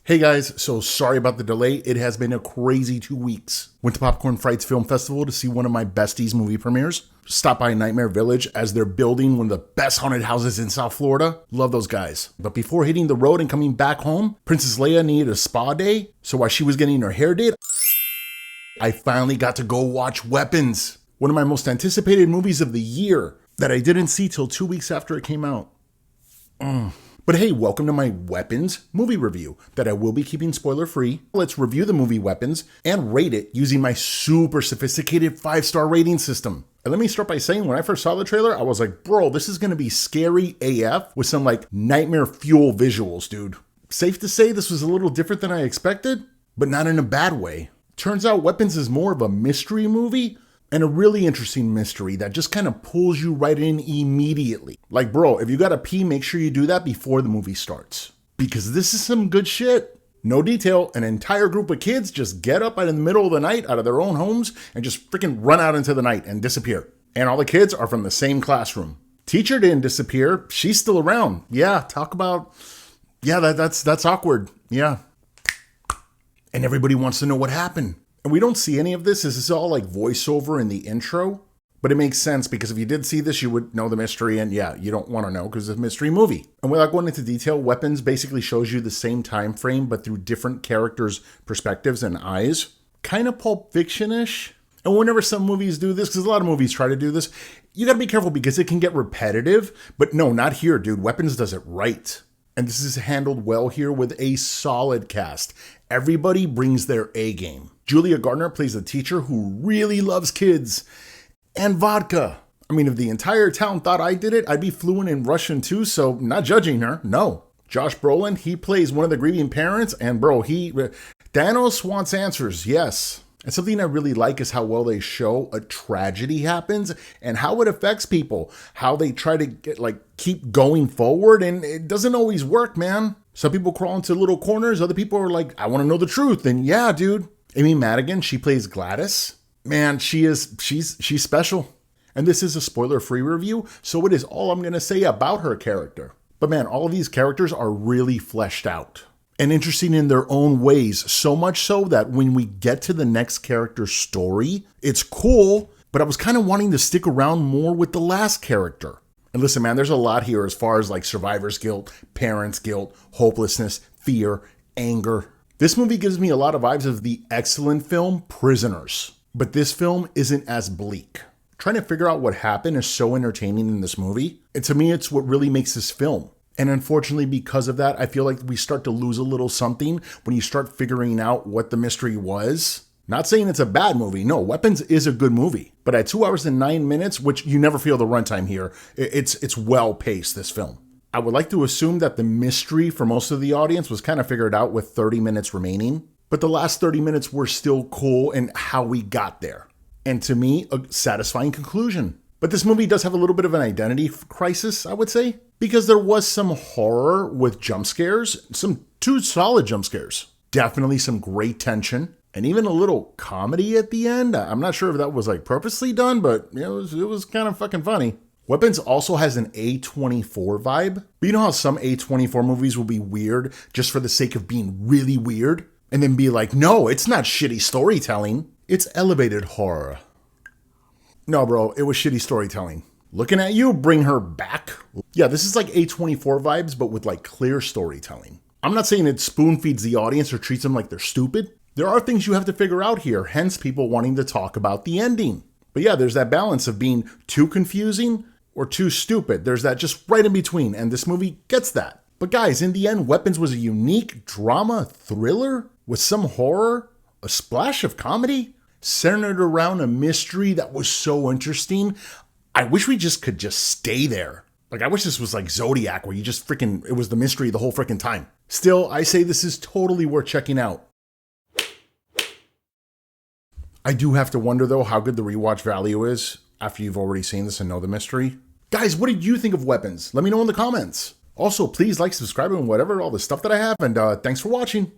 Hey guys, so sorry about the delay. It has been a crazy 2 weeks. Went to Popcorn Frights Film Festival to see one of my besties' movie premieres. Stopped by Nightmare Village as they're building one of the best haunted houses in South Florida. Love those guys. But before hitting the road and coming back home, Princess Leia needed a spa day. So while she was getting her hair did, I finally got to go watch Weapons. One of my most anticipated movies of the year that I didn't see till 2 weeks after it came out. But hey, welcome to my Weapons movie review that I will be keeping spoiler free. Let's review the movie Weapons and rate it using my super sophisticated 5-star rating system. And let me start by saying when I first saw the trailer, I was like, bro, this is gonna be scary AF with some like nightmare fuel visuals, dude. Safe to say this was a little different than I expected, but not in a bad way. Turns out Weapons is more of a mystery movie, and a really interesting mystery that just kind of pulls you right in immediately. Like, bro, if you gotta pee, make sure you do that before the movie starts. Because this is some good shit. No detail, an entire group of kids just get up in the middle of the night out of their own homes and just freaking run out into the night and disappear. And all the kids are from the same classroom. Teacher didn't disappear, she's still around. Yeah, talk about, yeah, that's awkward, yeah. And everybody wants to know what happened. And we don't see any of this. This is all like voiceover in the intro. But it makes sense because if you did see this, you would know the mystery. And yeah, you don't want to know because it's a mystery movie. And without going into detail, Weapons basically shows you the same time frame, but through different characters' perspectives and eyes. Kind of Pulp Fiction-ish. And whenever some movies do this, because a lot of movies try to do this, you got to be careful because it can get repetitive. But no, not here, dude. Weapons does it right. And this is handled well here with a solid cast. Everybody brings their A game. Julia Garner plays a teacher who really loves kids and vodka. I mean, if the entire town thought I did it, I'd be fluent in Russian too, so not judging her, no. Josh Brolin, he plays one of the grieving parents, and bro, Thanos wants answers, yes. And something I really like is how well they show a tragedy happens and how it affects people, how they try to keep going forward, and it doesn't always work, man. Some people crawl into little corners, other people are like, I want to know the truth, and yeah, dude. Madigan, she plays Gladys. Man, she's special. And this is a spoiler-free review, so it is all I'm going to say about her character. But man, all of these characters are really fleshed out and interesting in their own ways, so much so that when we get to the next character's story, it's cool, but I was kind of wanting to stick around more with the last character. And listen, man, there's a lot here as far as like survivor's guilt, parents' guilt, hopelessness, fear, anger. This movie gives me a lot of vibes of the excellent film Prisoners, but this film isn't as bleak. Trying to figure out what happened is so entertaining in this movie, and to me it's what really makes this film. And unfortunately because of that, I feel like we start to lose a little something when you start figuring out what the mystery was. Not saying it's a bad movie, no, Weapons is a good movie, but at 2 hours and 9 minutes, which you never feel the runtime here, it's well paced, this film. I would like to assume that the mystery for most of the audience was kind of figured out with 30 minutes remaining, but the last 30 minutes were still cool in how we got there. And to me, a satisfying conclusion. But this movie does have a little bit of an identity crisis, I would say, because there was some horror with jump scares, some 2 solid jump scares, definitely some great tension, and even a little comedy at the end. I'm not sure if that was like purposely done, but it was kind of fucking funny. Weapons also has an A24 vibe. But you know how some A24 movies will be weird just for the sake of being really weird? And then be like, no, it's not shitty storytelling. It's elevated horror. No, bro, it was shitty storytelling. Looking at you, bring her back. Yeah, this is like A24 vibes, but with like clear storytelling. I'm not saying it spoon feeds the audience or treats them like they're stupid. There are things you have to figure out here, hence people wanting to talk about the ending. But yeah, there's that balance of being too confusing or too stupid. There's that just right in between, and this movie gets that. But guys, in the end, Weapons was a unique drama thriller with some horror, a splash of comedy, centered around a mystery that was so interesting. I wish we could stay there. Like, I wish this was like Zodiac, where you just it was the mystery the whole freaking time. Still, I say this is totally worth checking out. I do have to wonder, though, how good the rewatch value is after you've already seen this and know the mystery. Guys, what did you think of Weapons? Let me know in the comments. Also, please like, subscribe, and whatever, all the stuff that I have, and thanks for watching.